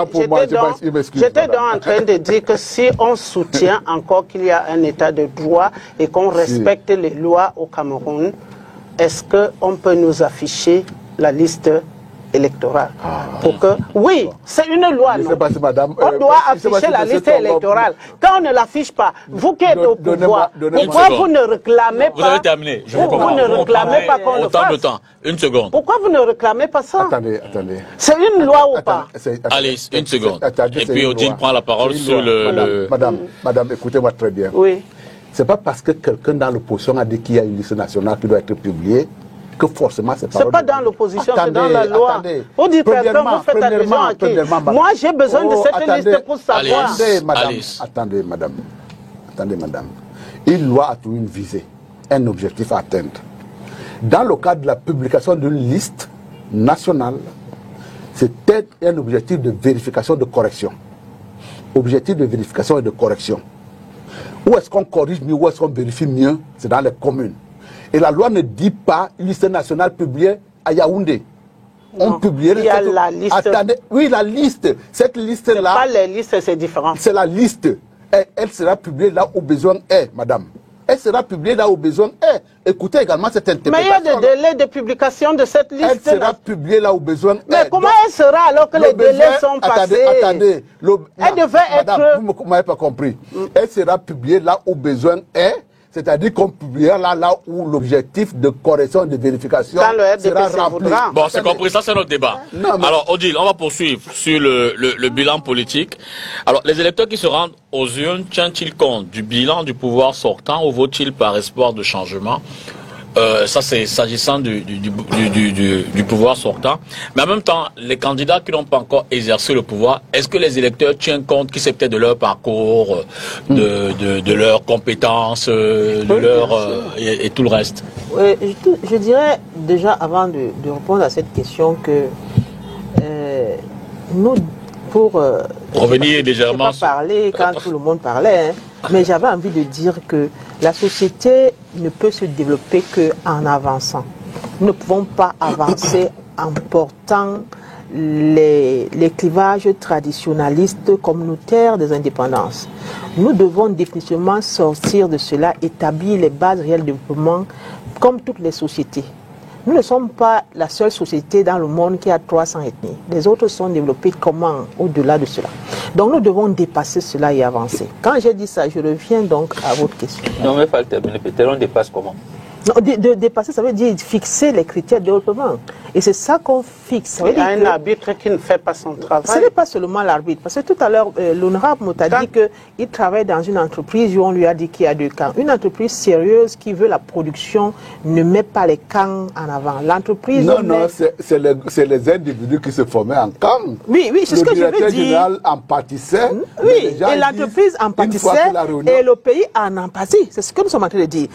autant pour moi, je m'excuse. J'étais donc en train de dire que si on soutient encore qu'il y a un état de droit et qu'on respecte les lois au Cameroun, est-ce qu'on peut nous afficher la liste électorale pour que... Oui, c'est une loi, non? Pas si madame, on doit afficher la liste électorale. Quand on ne l'affiche pas, vous qui êtes au pouvoir, pourquoi vous ne réclamez pas... Vous avez terminé. Vous ne réclamez pas qu'on le fasse. Autant de temps. Une seconde. Pourquoi vous ne réclamez pas ça? Attendez. C'est une loi ou pas? Allez, une seconde. Et puis Odile prend la parole sur le... Madame, écoutez-moi très bien. Oui. C'est pas parce que quelqu'un dans l'opposition a dit qu'il y a une liste nationale qui doit être publiée que forcément c'est pas... C'est pas dans l'opposition, c'est dans la loi. Vous dites que vous faites allusion à qui? Moi, j'ai besoin de cette liste pour savoir. Attendez, madame. Une loi a toujours une visée, un objectif à atteindre. Dans le cadre de la publication d'une liste nationale, c'était un objectif de vérification de correction. Objectif de vérification et de correction. Où est-ce qu'on corrige mieux, où est-ce qu'on vérifie mieux? C'est dans les communes. Et la loi ne dit pas une liste nationale publiée à Yaoundé. On publie la liste. Attendez, oui, la liste. Cette liste-là. Pas les listes, c'est différent. C'est la liste. Elle sera publiée là où besoin est, madame. Elle sera publiée là où besoin est. Écoutez également cette interprétation. Mais il y a des délais de publication de cette liste. Elle sera publiée là où besoin est. Mais comment elle sera alors que les délais sont passés? Attendez. Elle devait être... Madame, vous ne m'avez pas compris. Elle sera publiée là où besoin est. C'est-à-dire qu'on publiera là où l'objectif de correction et de vérification sera rempli. Bon, c'est compris, ça c'est notre débat. Alors, Odile, on va poursuivre sur le bilan politique. Alors, les électeurs qui se rendent aux urnes tiennent-ils compte du bilan du pouvoir sortant ou votent-ils par espoir de changement? Ça c'est s'agissant du pouvoir sortant. Mais en même temps, les candidats qui n'ont pas encore exercé le pouvoir, est-ce que les électeurs tiennent compte qui c'est peut-être de leur parcours, de leurs compétences, et tout le reste? Je dirais déjà avant de répondre à cette question que nous, pour revenir légèrement, pas parler quand tout le monde parlait, mais j'avais envie de dire que la société ne peut se développer qu'en avançant. Nous ne pouvons pas avancer en portant les clivages traditionnalistes communautaires des indépendances. Nous devons définitivement sortir de cela, établir les bases réelles de développement comme toutes les sociétés. Nous ne sommes pas la seule société dans le monde qui a 300 ethnies. Les autres sont développées comment au-delà de cela. Donc nous devons dépasser cela et avancer. Quand j'ai dit ça, je reviens donc à votre question. Non mais il faut le terminer. Peut-être on dépasse comment? Non, dépasser, ça veut dire fixer les critères de développement. Et c'est ça qu'on fixe. Il y a un arbitre qui ne fait pas son travail. Ce n'est pas seulement l'arbitre. Parce que tout à l'heure, l'honorable m'a dit qu'il travaille dans une entreprise où on lui a dit qu'il y a 2 camps. Une entreprise sérieuse qui veut la production ne met pas les camps en avant. L'entreprise... Non, c'est les individus qui se formaient en camp. Oui, c'est ce que je veux dire. Le directeur général en pâtissait. Oui, et l'entreprise en pâtissait et le pays en pâtit. C'est ce que nous sommes en train de dire.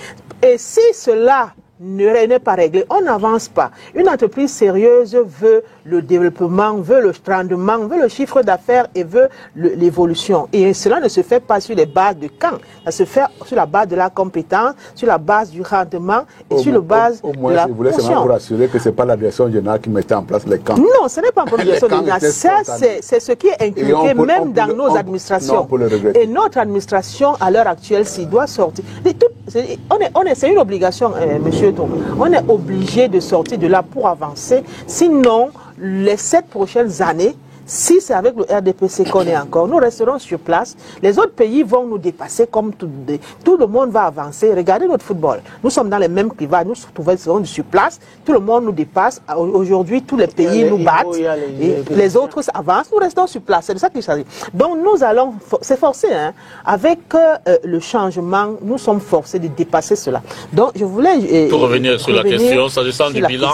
Et si cela n'est pas réglé, on n'avance pas. Une entreprise sérieuse veut le développement, veut le rendement, veut le chiffre d'affaires et veut l'évolution. Et cela ne se fait pas sur les bases de camp. Ça se fait sur la base de la compétence, sur la base du rendement et sur la base de la Au moins, je voulais seulement vous rassurer que ce n'est pas la direction générale qui mettait en place les camps. Non, ce n'est pas la direction générale. C'est ce qui est inculqué même dans nos administrations. Et notre administration, à l'heure actuelle, s'il doit sortir. C'est une obligation, monsieur Tom. On est obligé de sortir de là pour avancer. Sinon, les 7 prochaines années, si c'est avec le RDPC qu'on est encore, nous resterons sur place. Les autres pays vont nous dépasser comme tout le monde va avancer. Regardez notre football. Nous sommes dans les mêmes clivages. Nous serons sur place. Tout le monde nous dépasse. Aujourd'hui, tous les pays nous battent. Et les autres avancent. Nous restons sur place. C'est de ça qu'il s'agit. Donc, nous allons... C'est forcé. Hein? Avec le changement, nous sommes forcés de dépasser cela. Donc, je voulais... Pour revenir sur la question, s'agissant du bilan,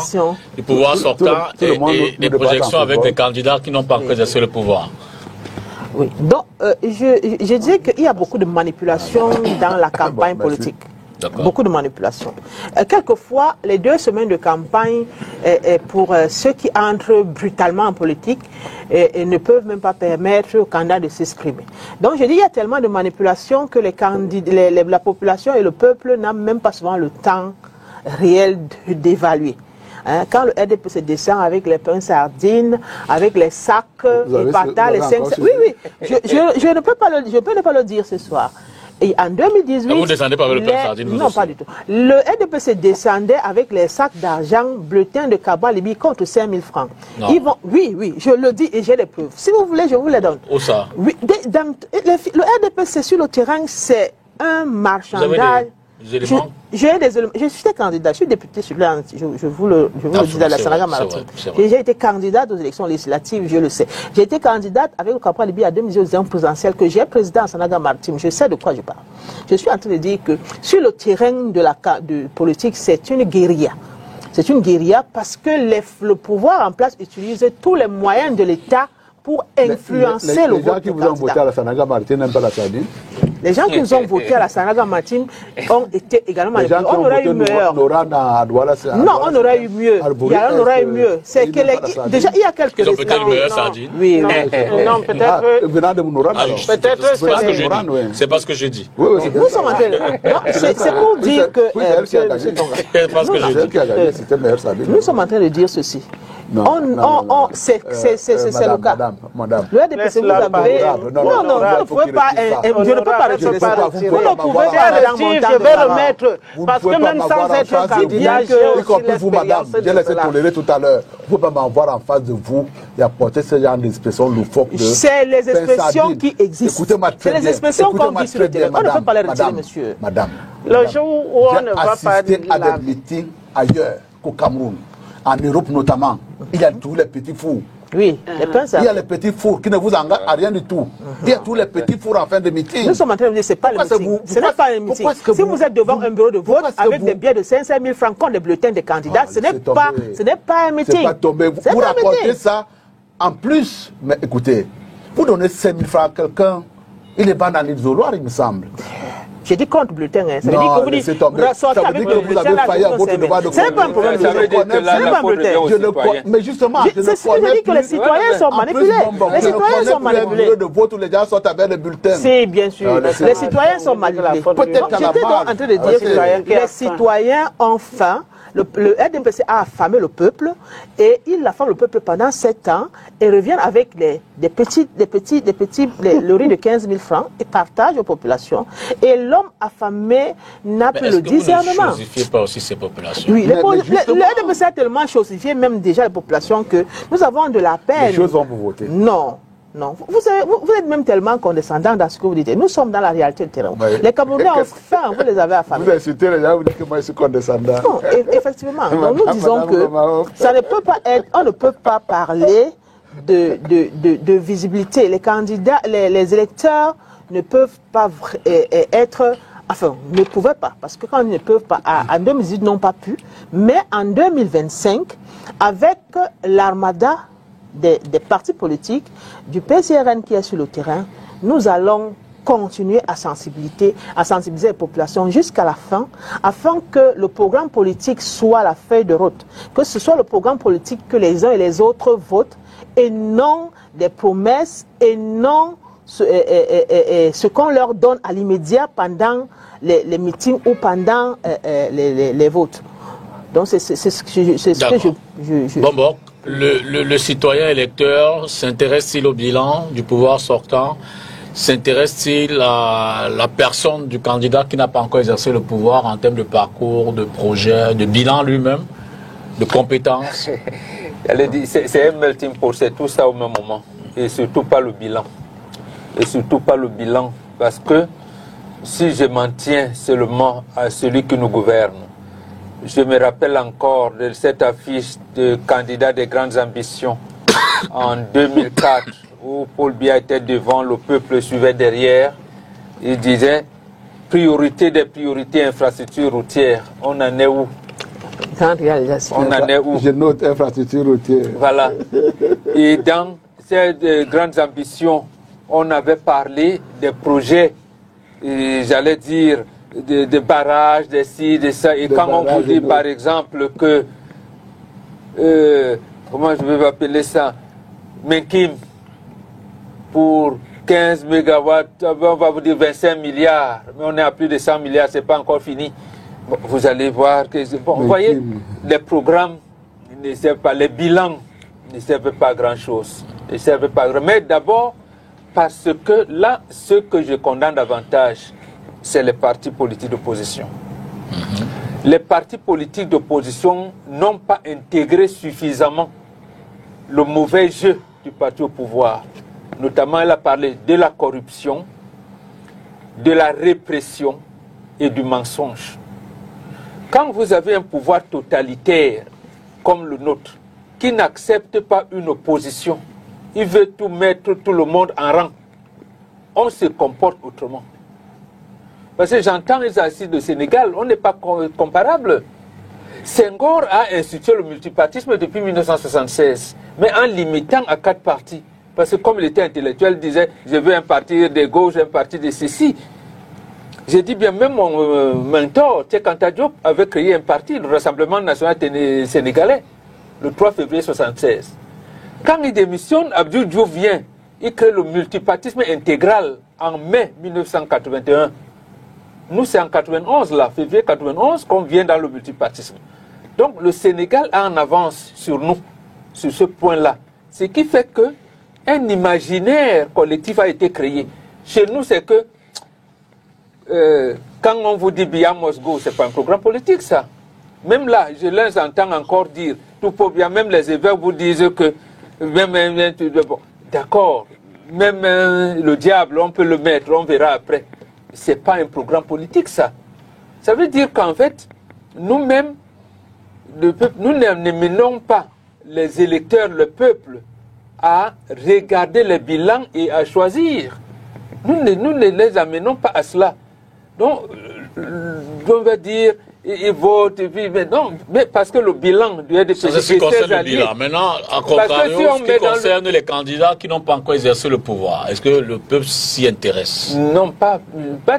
du pouvoir sortant et des projections avec des candidats qui n'ont pas exercer le pouvoir. Oui, donc je disais qu'il y a beaucoup de manipulation dans la campagne politique. Beaucoup de manipulation. Quelquefois, les 2 semaines de campagne, pour ceux qui entrent brutalement en politique, ne peuvent même pas permettre aux candidats de s'exprimer. Donc je dis il y a tellement de manipulation que la population et le peuple n'ont même pas souvent le temps réel d'évaluer. Hein, quand le RDPC descend avec les pains sardines, avec les sacs, les patates, les 5... Oui, oui, je ne peux pas ne pas le dire ce soir. Et en 2018... Vous ne descendez pas avec le pain sardine? Non, pas du tout. Le RDPC descendait avec les sacs d'argent bulletins de Kaba Libye contre 5 000 francs. Ils vont, oui, je le dis et j'ai les preuves. Si vous voulez, je vous les donne. Où ça? Oui, le RDPC sur le terrain, c'est un marchandage. Des éléments? J'ai des éléments. Je suis candidat, je suis député suppléant, je vous le dis dans la Sanaga-Maritime. J'ai été candidate aux élections législatives, je le sais. J'ai été candidate avec le Capra Libye à 2010 aux élections présidentielles que j'ai président à Sanaga-Maritime. Je sais de quoi je parle. Je suis en train de dire que sur le terrain de politique, c'est une guérilla. C'est une guérilla parce que le pouvoir en place utilise tous les moyens de l'État pour influencer le vote. Les gens qui vous ont voté à la Sanaga-Maritime n'aiment pas la sardine? Les gens qui nous ont voté à la Sanaga-Maritime ont été également... On aurait eu meilleur. Non, on aurait eu mieux. On aurait eu mieux. C'est que déjà, il y a quelques... Ils ont peut-être le meilleur sardine. Oui, non, peut-être... C'est pas ce que j'ai dit. Nous sommes en train de... C'est pour dire que... Nous sommes en train de dire ceci. C'est le cas. Madame. Le RDPC, vous avez... Non, vous ne pouvez pas... Je ne peux pas retirer ça. Vous ne pouvez pas je vais le mettre. Parce que même sans être candidat, y compris vous, madame, j'ai laissé tolérer tout à l'heure. Vous ne pouvez pas m'avoir en face de vous et apporter ce genre d'expression loufoque. C'est les expressions qui existent. Écoutez-moi très bien. C'est les expressions qu'on dit sur le terrain. On ne peut pas les retirer, monsieur. Madame. Le jour où on ne va pas... J'ai assisté à des meetings ailleurs qu'au Cameroun, en Europe notamment. Il y a tous les petits fours. Oui, il y a les petits fours qui ne vous engagent à rien du tout. Il y a tous les petits fours en fin de meeting. Nous sommes en train de dire que ce n'est pas le meeting. Ce n'est pas un meeting. Si vous êtes devant un bureau de vote avec des billets de 500 000 francs contre des bulletins de candidats, ce n'est pas un meeting. C'est pas tombé. Vous racontez ça en plus. Mais écoutez, vous donnez 5 000 francs à quelqu'un, il est pas dans l'isoloir, il me semble. J'ai dit contre bulletin. Ça veut dire que vous dites, ça veut dire que vous avez failli à votre devoir de... C'est pas un problème. Mais justement, je dis que les citoyens sont manipulés. Les citoyens sont manipulés. De vote où les gens sont avec les bulletins. Si, bien sûr. Les citoyens sont manipulés. J'étais donc en train de dire que les citoyens ont faim. Le RDPC a affamé le peuple et il affame le peuple pendant 7 ans et revient avec des petits, le riz de 15 000 francs et partage aux populations. Et l'homme affamé n'a plus le discernement. Vous ne chosifiez pas aussi ces populations? Oui, le RDPC a tellement chosifié même déjà les populations que nous avons de la peine. Les choses vont vous voter. Non. Non, vous êtes même tellement condescendant dans ce que vous dites. Nous sommes dans la réalité du terrain. Les Camerounais ont faim, vous les avez affamés. Vous insultez les gens, vous dites que moi je suis condescendant. Non, effectivement. Donc nous disons que ça ne peut pas être, on ne peut pas parler de visibilité. Les candidats, les électeurs ne peuvent pas être... Enfin, ne pouvaient pas, parce que quand ils ne peuvent pas, en 2018, ils n'ont pas pu. Mais en 2025, avec l'armada des partis politiques, du PCRN qui est sur le terrain, nous allons continuer à sensibiliser les populations jusqu'à la fin, afin que le programme politique soit la feuille de route, que ce soit le programme politique que les uns et les autres votent, et non des promesses, et non ce qu'on leur donne à l'immédiat pendant les meetings ou pendant les votes. Donc c'est ce que je... Bon. Le citoyen électeur s'intéresse-t-il au bilan du pouvoir sortant? S'intéresse-t-il à la personne du candidat qui n'a pas encore exercé le pouvoir en termes de parcours, de projet, de bilan lui-même, de compétences? C'est un melting pot, c'est tout ça au même moment. Et surtout pas le bilan. Parce que si je m'en tiens seulement à celui qui nous gouverne, je me rappelle encore de cette affiche de candidat des grandes ambitions en 2004 où Paul Biya était devant, le peuple suivait derrière. Il disait priorité des priorités, infrastructures routières. On en est où? Je note infrastructure routière. Voilà. Et dans ces grandes ambitions, on avait parlé des projets, j'allais dire, de barrages, de ci, de ça. Et quand on vous dit, par exemple, que, comment je vais appeler ça, Menkim, pour 15 mégawatts, on va vous dire 25 milliards, mais on est à plus de 100 milliards, c'est pas encore fini. Bon, vous allez voir que, bon, vous voyez, les programmes ne servent pas, les bilans ne servent pas à grand-chose. Ne servent pas. Mais d'abord, parce que là, ce que je condamne davantage, c'est les partis politiques d'opposition. Les partis politiques d'opposition n'ont pas intégré suffisamment le mauvais jeu du parti au pouvoir. Notamment, elle a parlé de la corruption, de la répression et du mensonge. Quand vous avez un pouvoir totalitaire comme le nôtre, qui n'accepte pas une opposition, il veut tout mettre tout le monde en rang, on se comporte autrement. Parce que j'entends les assises du Sénégal, on n'est pas comparable. Senghor a institué le multipartisme depuis 1976, mais en limitant à 4 partis. Parce que comme il était intellectuel, il disait, je veux un parti de gauche, un parti de ceci. J'ai dit bien, même mon mentor, Cheikh Anta Diop, avait créé un parti, le Rassemblement national sénégalais, le 3 février 1976. Quand il démissionne, Abdou Diouf vient, il crée le multipartisme intégral en mai 1981. Nous, c'est en 91, là, février 91, qu'on vient dans le multipartisme. Donc, le Sénégal a en avance sur nous, sur ce point-là. Ce qui fait qu'un imaginaire collectif a été créé. Chez nous, c'est que, quand on vous dit Biya Mosgo, ce n'est pas un programme politique, ça. Même là, je les entends encore dire, tout pour bien, même les évêques vous disent que, bon, d'accord, même le diable, on peut le mettre, on verra après. Ce n'est pas un programme politique, ça. Ça veut dire qu'en fait, nous-mêmes, nous n'amenons pas les électeurs, le peuple, à regarder les bilans et à choisir. Nous ne les amenons pas à cela. Donc, on va dire, ils votent, mais non, mais parce que le bilan du RDPC, c'est ce qui concerne le bilan. Maintenant, à contrario, ce qui concerne les candidats qui n'ont pas encore exercé le pouvoir, est-ce que le peuple s'y intéresse? Non, pas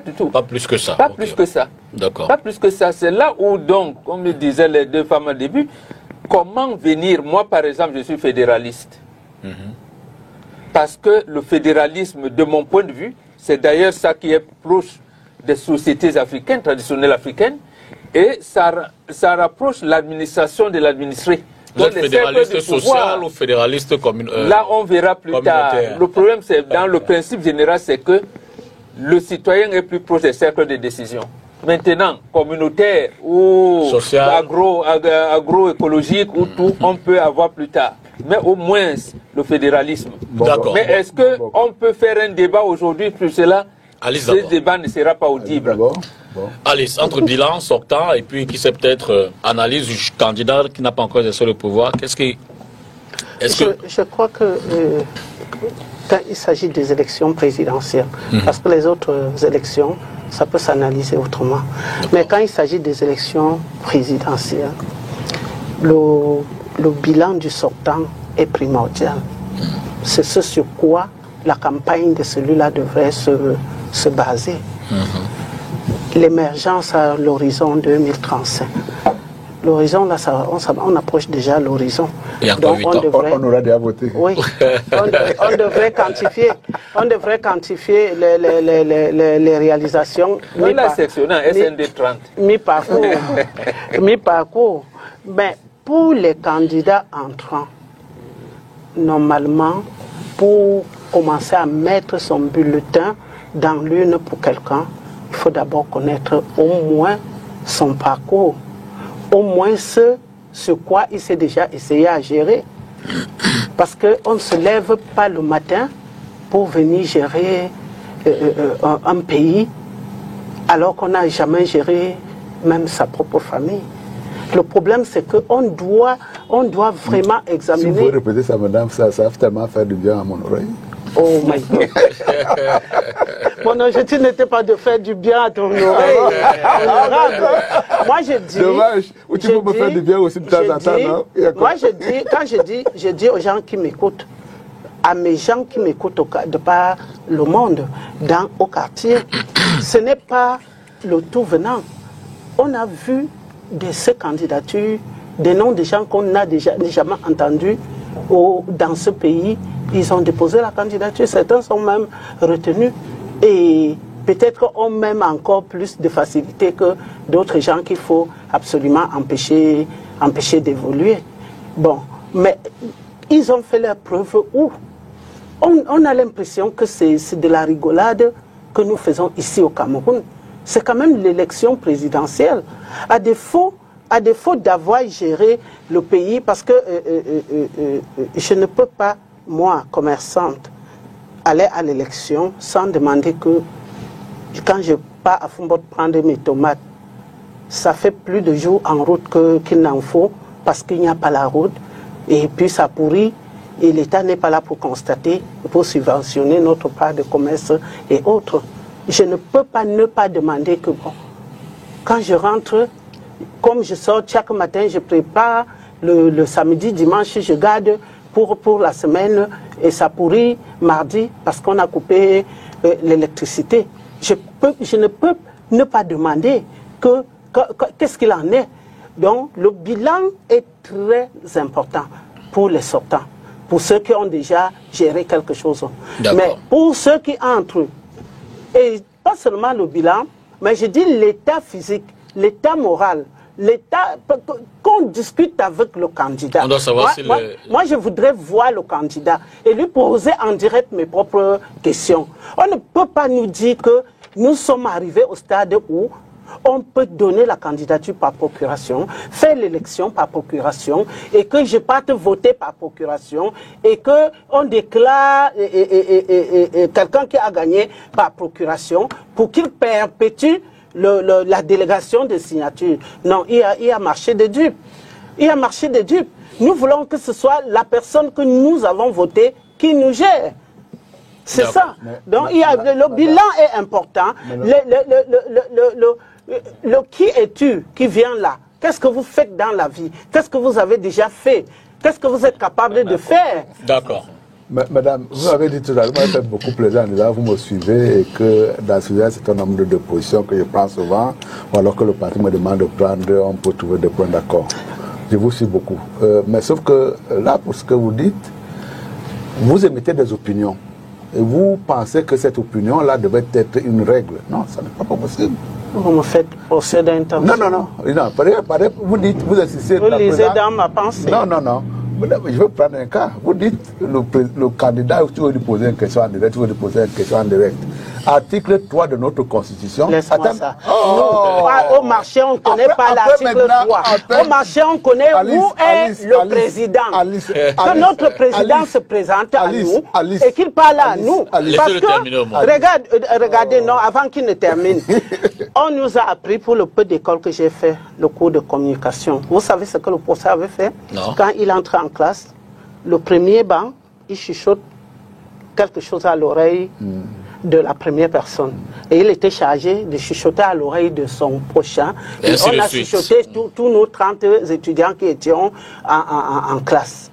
du tout. Pas plus que ça. Pas plus que ça. D'accord. Pas plus que ça. C'est là où, donc, comme le disaient les deux femmes au début, comment venir? Moi, par exemple, je suis fédéraliste. Parce que le fédéralisme, de mon point de vue, c'est d'ailleurs ça qui est proche des sociétés africaines, traditionnelles africaines, et ça rapproche l'administration de l'administré. Vous êtes fédéraliste social ou fédéraliste communautaire? Là, on verra plus tard. Le problème, c'est dans le principe général, c'est que le citoyen est plus proche des cercles de décision. Maintenant, communautaire ou agroécologique ou tout, on peut avoir plus tard. Mais au moins, le fédéralisme. D'accord. Mais est-ce qu'on peut faire un débat aujourd'hui sur cela? Ce débat ne sera pas audible. Alice, entre bilan sortant et puis qui sait peut-être analyse du candidat qui n'a pas encore exercé le pouvoir, Je crois que quand il s'agit des élections présidentielles, parce que les autres élections, ça peut s'analyser autrement. Mais quand il s'agit des élections présidentielles, le bilan du sortant est primordial. C'est ce sur quoi la campagne de celui-là devrait se baser. L'émergence à l'horizon 2035. L'horizon, là, on approche déjà l'horizon. Donc on aura déjà voté. Oui, on devrait quantifier les réalisations. Mi-parcours. Mais pour les candidats entrants, normalement, pour commencer à mettre son bulletin dans l'urne pour quelqu'un, il faut d'abord connaître au moins son parcours, au moins ce sur quoi il s'est déjà essayé à gérer. Parce qu'on ne se lève pas le matin pour venir gérer un pays alors qu'on n'a jamais géré même sa propre famille. Le problème, c'est qu'on doit vraiment examiner... Si vous répétez ça, madame, ça va tellement faire du bien à mon oreille. Oh my God. Mon objectif n'était pas de faire du bien à ton oreille. Moi, je dis... Dommage. Ou tu peux me faire du bien aussi de temps en temps, non? Moi, je dis aux gens qui m'écoutent, à mes gens qui m'écoutent de par le monde, au quartier, ce n'est pas le tout venant. On a vu de ces candidatures, des noms de gens qu'on n'a jamais entendus dans ce pays. Ils ont déposé la candidature, certains sont même retenus et peut-être ont même encore plus de facilité que d'autres gens qu'il faut absolument empêcher d'évoluer. Bon, mais ils ont fait leur preuve où on a l'impression que c'est de la rigolade que nous faisons ici au Cameroun. C'est quand même l'élection présidentielle. À défaut d'avoir géré le pays, parce que je ne peux pas, moi, commerçante, aller à l'élection sans demander que, quand je pars à Foumbot prendre mes tomates, ça fait plus de jours en route qu'il n'en faut, parce qu'il n'y a pas la route, et puis ça pourrit, et l'État n'est pas là pour constater, pour subventionner notre part de commerce et autres. Je ne peux pas ne pas demander que, bon, quand je rentre, comme je sors chaque matin, je prépare le samedi, dimanche, je garde pour la semaine, et ça pourrit mardi parce qu'on a coupé l'électricité. Je ne peux ne pas demander qu'est-ce qu'il en est. Donc, le bilan est très important pour les sortants, pour ceux qui ont déjà géré quelque chose. Mais pour ceux qui entrent, et pas seulement le bilan, mais je dis l'état physique, l'état moral, l'état, qu'on discute avec le candidat. On doit savoir moi, je voudrais voir le candidat et lui poser en direct mes propres questions. On ne peut pas nous dire que nous sommes arrivés au stade où on peut donner la candidature par procuration, faire l'élection par procuration, et que je parte voter par procuration, et qu'on déclare quelqu'un qui a gagné par procuration pour qu'il perpétue la délégation de signatures. Non, il y a marché de dupes. Il y a marché de dupes. Nous voulons que ce soit la personne que nous avons votée qui nous gère. C'est ça. Donc, le bilan est important. Le qui es-tu qui vient là? Qu'est-ce que vous faites dans la vie? Qu'est-ce que vous avez déjà fait? Qu'est-ce que vous êtes capable de faire? D'accord. Madame, vous avez dit tout à l'heure, vous m'avez fait beaucoup plaisir en disant vous me suivez et que dans ce sujet, c'est un nombre de positions que je prends souvent, ou alors que le parti me demande de prendre, on peut trouver des points d'accord. Je vous suis beaucoup. Mais sauf que là, pour ce que vous dites, vous émettez des opinions. Et vous pensez que cette opinion-là devait être une règle. Non, ça n'est pas possible. Vous me faites procès d'intention. Non. Vous dites, vous insistez. Vous lisez dans ma pensée. Non. Je vais prendre un cas. Vous dites, le candidat, tu veux lui poser une question en direct, tu veux lui poser une question en direct. Article 3 de notre Constitution. Laisse-moi ça. Au marché, on ne connaît pas l'article 3. Au marché, on connaît où est le président. Que notre président se présente à nous et qu'il parle à nous. Parce que, regardez, non, avant qu'il ne termine, on nous a appris pour le peu d'école que j'ai fait, le cours de communication. Vous savez ce que le professeur avait fait? Non. Quand il entre en classe, le premier banc, il chuchote quelque chose à l'oreille de la première personne. Et il était chargé de chuchoter à l'oreille de son prochain. Et on a chuchoté tous nos 30 étudiants qui étions en classe,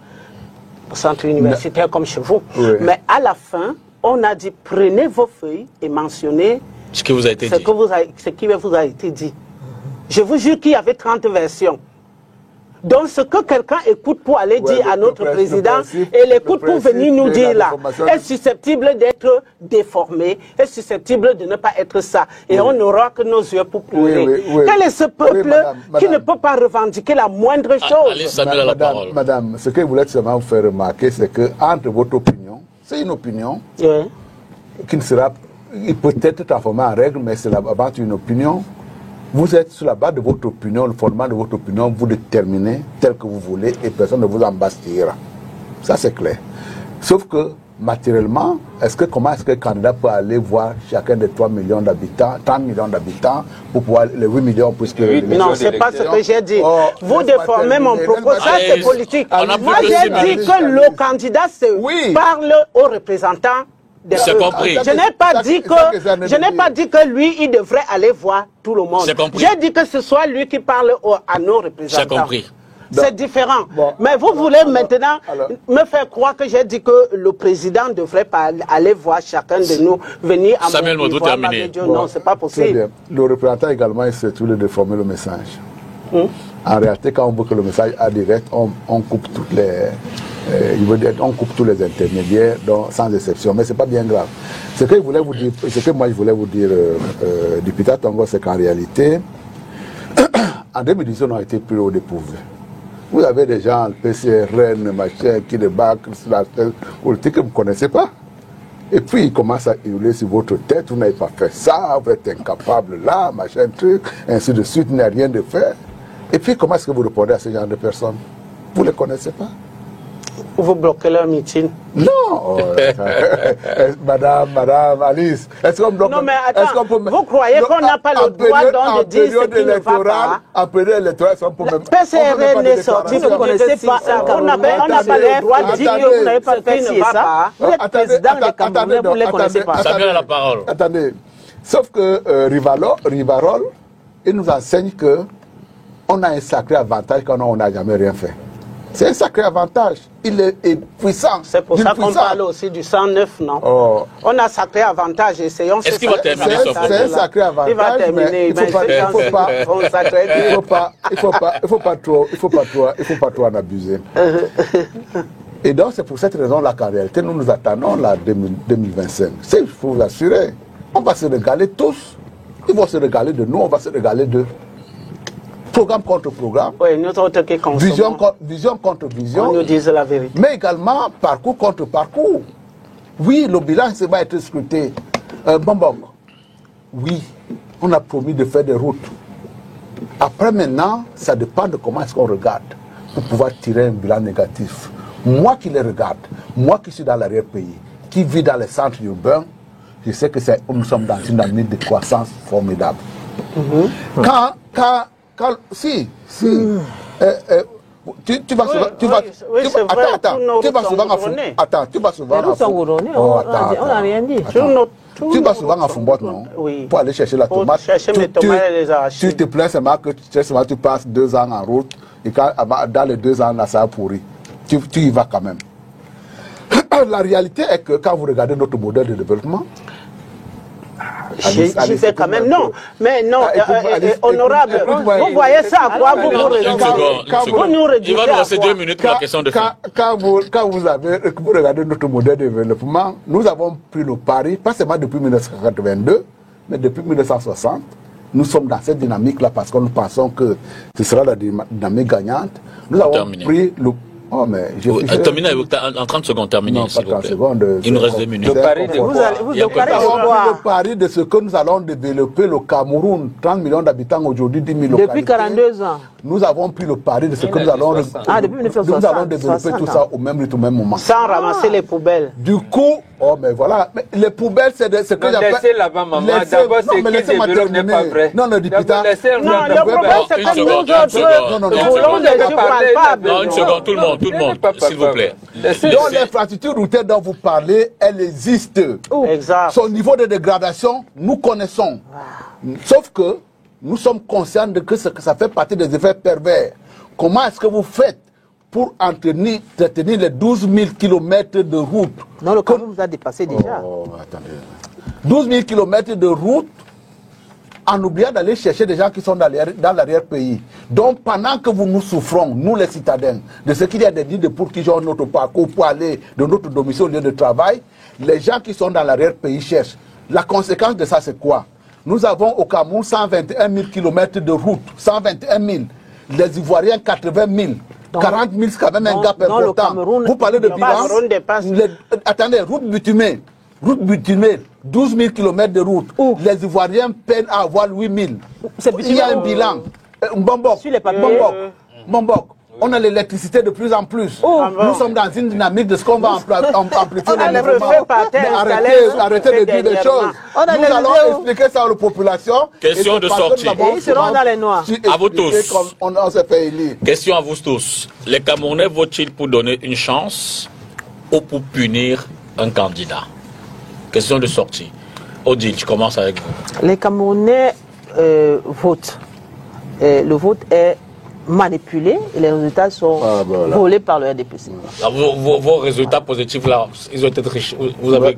au centre universitaire comme chez vous. Oui. Mais à la fin, on a dit, prenez vos feuilles et mentionnez ce qui vous a été dit. Je vous jure qu'il y avait 30 versions. Donc, ce que quelqu'un écoute pour aller dire à notre président, et l'écoute pour venir nous dire là, est susceptible d'être déformé, est susceptible de ne pas être ça. Et on n'aura que nos yeux pour pleurer. Quel est ce peuple qui ne peut pas revendiquer la moindre chose? Madame, ce que je voulais seulement vous faire remarquer, c'est que entre votre opinion, c'est une opinion qui ne sera peut-être transformée en règle, mais c'est avant une opinion. Vous êtes sur la base de votre opinion, le fondement de votre opinion, vous déterminez tel que vous voulez et personne ne vous embastillera. Ça, c'est clair. Sauf que, matériellement, comment est-ce que le candidat peut aller voir chacun des 3 millions d'habitants, 30 millions d'habitants, pour pouvoir les 8 millions, puisque... Non, ce n'est pas ce que j'ai dit. Vous déformez mon propos, ça c'est politique. Moi, j'ai dit que le candidat parle aux représentants. C'est compris. Je n'ai pas dit que lui, il devrait aller voir tout le monde. J'ai dit que ce soit lui qui parle à nos représentants. C'est compris. C'est différent. Mais vous voulez maintenant me faire croire que j'ai dit que le président devrait pas aller voir chacun de nous, venir à Samuel Modou terminé. Non, c'est pas possible. Le représentant également, c'est tout de déformer le message. En réalité, quand on veut que le message aille direct, on coupe toutes les... on coupe tous les intermédiaires, donc, sans exception, mais c'est pas bien grave. Ce que moi je voulais vous dire, député Tongo, c'est qu'en réalité, en 2018, on a été pris au dépourvu. Vous avez des gens, le PCRN, machin, qui débarquent sur la tête politique que vous ne connaissez pas. Et puis ils commencent à hurler sur votre tête, vous n'avez pas fait ça, vous êtes incapable là, machin truc, ainsi de suite, il n'y a rien de fait. Et puis comment est-ce que vous répondez à ce genre de personnes? Vous ne les connaissez pas? Vous bloquez leur meeting? Non. Madame Alice, est-ce qu'on bloque? Non mais attends, vous croyez qu'on n'a pas le droit de dire ce qui ne va pas? En période électorale, on peut même... PCRN est sorti, vous ne connaissez pas. On n'a pas le droit de dire que vous n'avez pas fait ce qui ne va pas. Vous êtes président des Camerounais, vous ne les connaissez pas. Chacun a la parole. Attendez, sauf que Rivarol, il nous enseigne que on a un sacré avantage quand on n'a jamais rien fait. C'est un sacré avantage. Il est puissant. C'est pour ça qu'on parle aussi du 109, non? Oh. On a sacré avantage. Essayons. Est-ce qu'il va terminer son propos? C'est un sacré avantage. Il va terminer. Il faut pas trop en abuser. Et donc c'est pour cette raison-là qu'en réalité nous nous attendons la 2025. Il faut vous assurer. On va se régaler tous. Ils vont se régaler de nous, on va se régaler d'eux. Programme contre programme, oui, nous autres qui vision contre vision, on nous dise la vérité. Mais également parcours contre parcours. Oui, le bilan va être scruté. Bon, oui, on a promis de faire des routes. Après maintenant, ça dépend de comment est-ce qu'on regarde pour pouvoir tirer un bilan négatif. Moi qui les regarde, moi qui suis dans l'arrière-pays, qui vis dans les centres urbains, je sais que nous sommes dans une année de croissance formidable. Si, tu vas souvent, tu vas souvent à Fumbote, non? Oui. Pour aller chercher la tomate. Chercher mes tomates et les arachides. Tu te plains seulement que tu passes 2 ans en route et dans les 2 ans, là, ça a pourri. Tu y vas quand même. La réalité est que quand vous regardez notre modèle de développement, j'y fais quand même, non. Mais non, honorable, vous voyez ça à quoi vous nous réduisez? Vous nous réduisez. Il va nous rester 2 minutes pour la question de fin. Quand vous regardez notre modèle de développement, nous avons pris le pari, pas seulement depuis 1982, mais depuis 1960. Nous sommes dans cette dynamique-là parce que nous pensons que ce sera la dynamique gagnante. Nous avons pris le... Oh, mais terminez en 30 secondes, terminez, s'il vous plaît. Il nous reste 2 minutes. Le pari de ce que nous allons développer le Cameroun, 30 millions d'habitants aujourd'hui, 10 000 localités. Depuis 42 ans. Nous avons pris le pari de ce que nous allons développer tout ça au même rythme, au même moment. Sans ramasser les poubelles. Du coup, oh mais voilà, mais les poubelles c'est ce que j'appelle... Laissez là-bas, maman, d'abord c'est que le bureau n'est pas prêt. Non, le député... Non, le problème c'est que nous autres, nous voulons des gens palpables. Non, une seconde, tout le monde, s'il vous plaît. Donc l'infrastructure routière dont vous parlez, elle existe. Exact. Son niveau de dégradation, nous connaissons. Sauf que nous sommes conscients de que ça fait partie des effets pervers. Comment est-ce que vous faites pour entretenir les 12 000 km de route? Non, le Cameroun vous a dépassé déjà. Oh, attendez. 12 000 km de route en oubliant d'aller chercher des gens qui sont dans l'arrière-pays. Donc pendant que nous souffrons, nous les citadins, de ce qu'il y a des guides pour qui ont notre parcours pour aller de notre domicile au lieu de travail, les gens qui sont dans l'arrière-pays cherchent. La conséquence de ça, c'est quoi? Nous avons au Cameroun 121 000 km de route, 121 000. Les Ivoiriens, 80 000. 40 000, c'est quand même un gap important. Vous parlez de bilan. Attendez, route bitumée. Route bitumée, 12 000 km de route. Les Ivoiriens peinent à avoir 8 000. Il y a un bilan. Bombok. On a l'électricité de plus en plus. Nous sommes dans une dynamique de ce qu'on va amplifier le développement. Arrêtez de dire des choses. Nous allons expliquer ça aux populations. Question de sortie. Ils seront dans les noirs. À vous tous. On s'est fait élire. Question à vous tous. Les Camerounais votent-ils pour donner une chance ou pour punir un candidat? Question de sortie. Odile, je commence avec vous. Les Camerounais votent. Le vote est manipulés et les résultats sont volés par le RDPC. Vos résultats positifs là, ils ont été riches. Vous avez...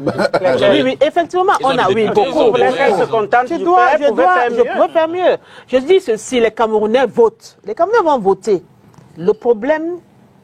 Oui, effectivement, on a beaucoup. Je pourrais faire mieux. Je dis ceci, les Camerounais votent. Les Camerounais vont voter. Le problème,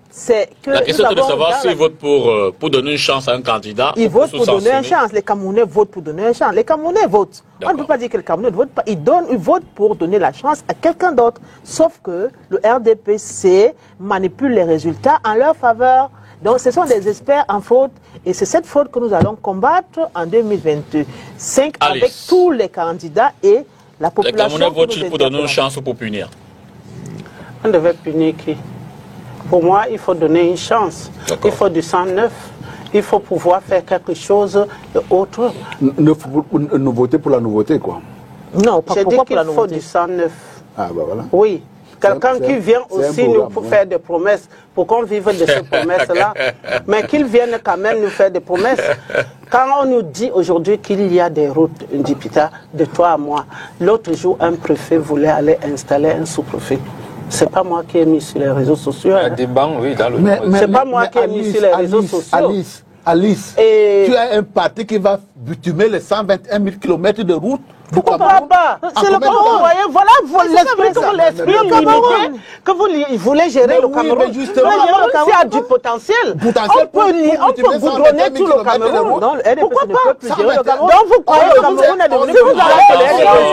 c'est que... La question est de savoir s'ils votent pour donner une chance à un candidat. Ils votent pour donner une chance. Les Camerounais votent pour donner une chance. Les Camerounais votent. On ne peut pas dire que le Cameroun ne vote pas. Il vote pour donner la chance à quelqu'un d'autre. Sauf que le RDPC manipule les résultats en leur faveur. Donc ce sont des experts en fraude. Et c'est cette fraude que nous allons combattre en 2025 avec tous les candidats et la population. Les Camerounais votent-ils pour donner une chance ou pour punir? On devait punir qui? Pour moi, il faut donner une chance. Il faut du sang neuf. Il faut pouvoir faire quelque chose d'autre. Ne voter pour la nouveauté, quoi. Non, pas pourquoi pour la nouveauté. Il faut du sang neuf. Ah, ben voilà. Oui. Quelqu'un qui vient aussi nous faire des promesses pour qu'on vive de ces promesses-là, mais qu'il vienne quand même nous faire des promesses. Quand on nous dit aujourd'hui qu'il y a des routes, Ndipita, de toi à moi, l'autre jour, un préfet voulait aller installer un sous-préfet. C'est pas moi qui ai mis sur les réseaux sociaux. Hein. C'est pas moi qui ai mis sur les réseaux sociaux. Alice, tu as un parti qui va bitumer les 121 000 km de route. Pourquoi pas? C'est le Cameroun, voyez, voilà l'esprit limité que vous voulez gérer le Cameroun. Le Cameroun, s'il y a du potentiel, on peut goudronner tout le Cameroun. Pourquoi pas? Donc vous croyez que le Cameroun est devenu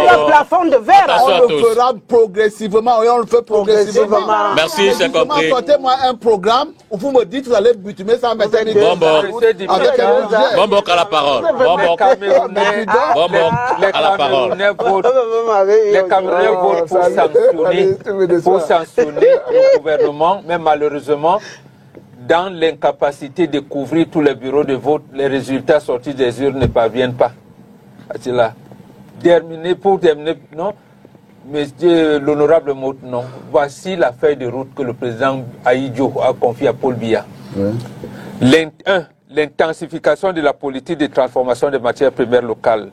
un plafond de verre? On le fera progressivement, et on le fait progressivement. Merci, c'est compris. Sortez-moi un programme où vous me dites que vous allez bitumer 121 000 km. Bon, à la parole. Bon, à la parole. Les Camerounais votent pour sanctionner le gouvernement, mais malheureusement, dans l'incapacité de couvrir tous les bureaux de vote, les résultats sortis des urnes ne parviennent pas. C'est là. Pour terminer, non, monsieur l'honorable Mout, non. Voici la feuille de route que le président Aïdjo a confiée à Paul Biya. L'intensification de la politique de transformation des matières premières locales.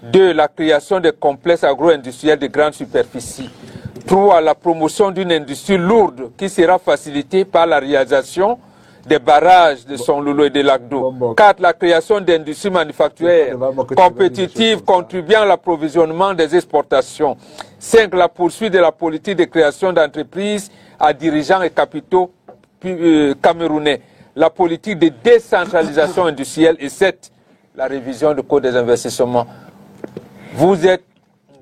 2. La création des complexes agro-industriels de grande superficie. 3. La promotion d'une industrie lourde qui sera facilitée par la réalisation des barrages de Sonlolo et de Lagdo. 4. La création d'industries manufacturières compétitives contribuant à l'approvisionnement des exportations. 5. La poursuite de la politique de création d'entreprises à dirigeants et capitaux camerounais. La politique de décentralisation industrielle. Et 7. La révision du code des investissements. Vous êtes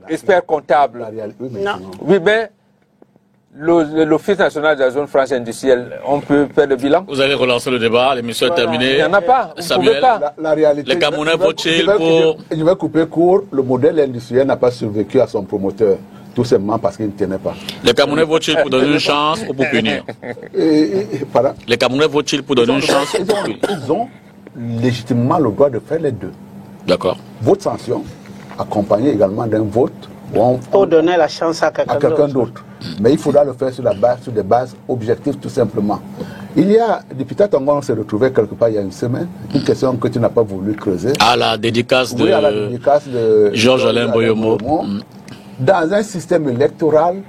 expert comptable. Oui, mais l'Office national de la zone franche industrielle, on peut faire le bilan? Vous allez relancer le débat, l'émission est terminée. Il n'y en a pas. Samuel, la réalité, les Camerounais votent-ils pour... Je vais couper court. Le modèle industriel n'a pas survécu à son promoteur. Tout simplement parce qu'il ne tenait pas. Les Camerounais votent-ils pour donner une chance ou pour punir? Les Camerounais votent-ils pour donner une chance ou pour punir? Ils ont légitimement le droit de faire les deux. D'accord. Vote sanction, accompagné également d'un vote pour donner la chance à quelqu'un d'autre. Mais il faudra le faire sur des bases objectives tout simplement. Il y a, depuis Tatangon, on s'est retrouvé quelque part il y a une semaine, une question que tu n'as pas voulu creuser. À la dédicace de, Georges-Alain Boyomo. Dans un système électoral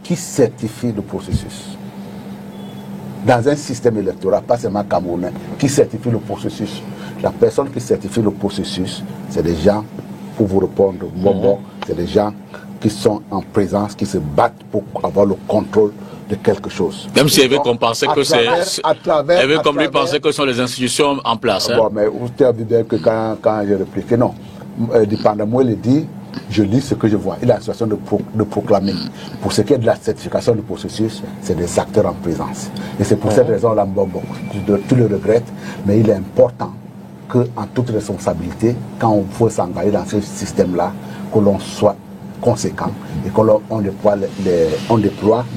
qui certifie le processus. Dans un système électoral, pas seulement camerounais, qui certifie le processus. La personne qui certifie le processus, c'est des gens, pour vous répondre, c'est des gens qui sont en présence, qui se battent pour avoir le contrôle de quelque chose. Même si elle veut qu'on pensait que c'est... Elle veut comme lui penser que ce sont les institutions en place. Bon, mais vous avez vu bien que quand j'ai répliqué, non. Dépendamment, il dit, je lis ce que je vois. Il a la situation de proclamer. Pour ce qui est de la certification du processus, c'est des acteurs en présence. Et c'est pour cette raison-là, tu le regrettes, mais il est important qu'en toute responsabilité, quand on veut s'engager dans ce système-là, que l'on soit conséquent et qu'on déploie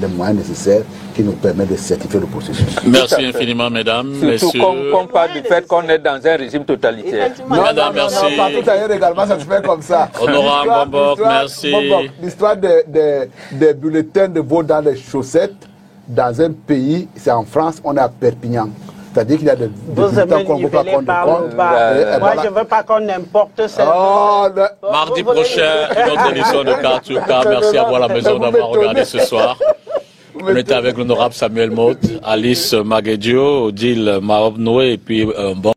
les moyens nécessaires qui nous permettent de certifier le processus. Merci infiniment, mesdames, surtout qu'on parle du fait qu'on est dans un régime totalitaire. Madame, merci. Non, partout ailleurs également, ça se fait comme ça. Honorable Bombok, merci. L'histoire des bulletins de vote dans les chaussettes, dans un pays, c'est en France, on est à Perpignan. C'est-à-dire qu'il y a des bulletins qu'on ne veut pas qu'on compte. Moi, je ne veux pas qu'on importe ça. Mardi prochain, une autre édition de Kartuka. Merci à vous à la maison d'avoir regardé ce soir. On était avec l'honorable Samuel Mout, Alice Maguedio, Odile Marob Noé et puis bon.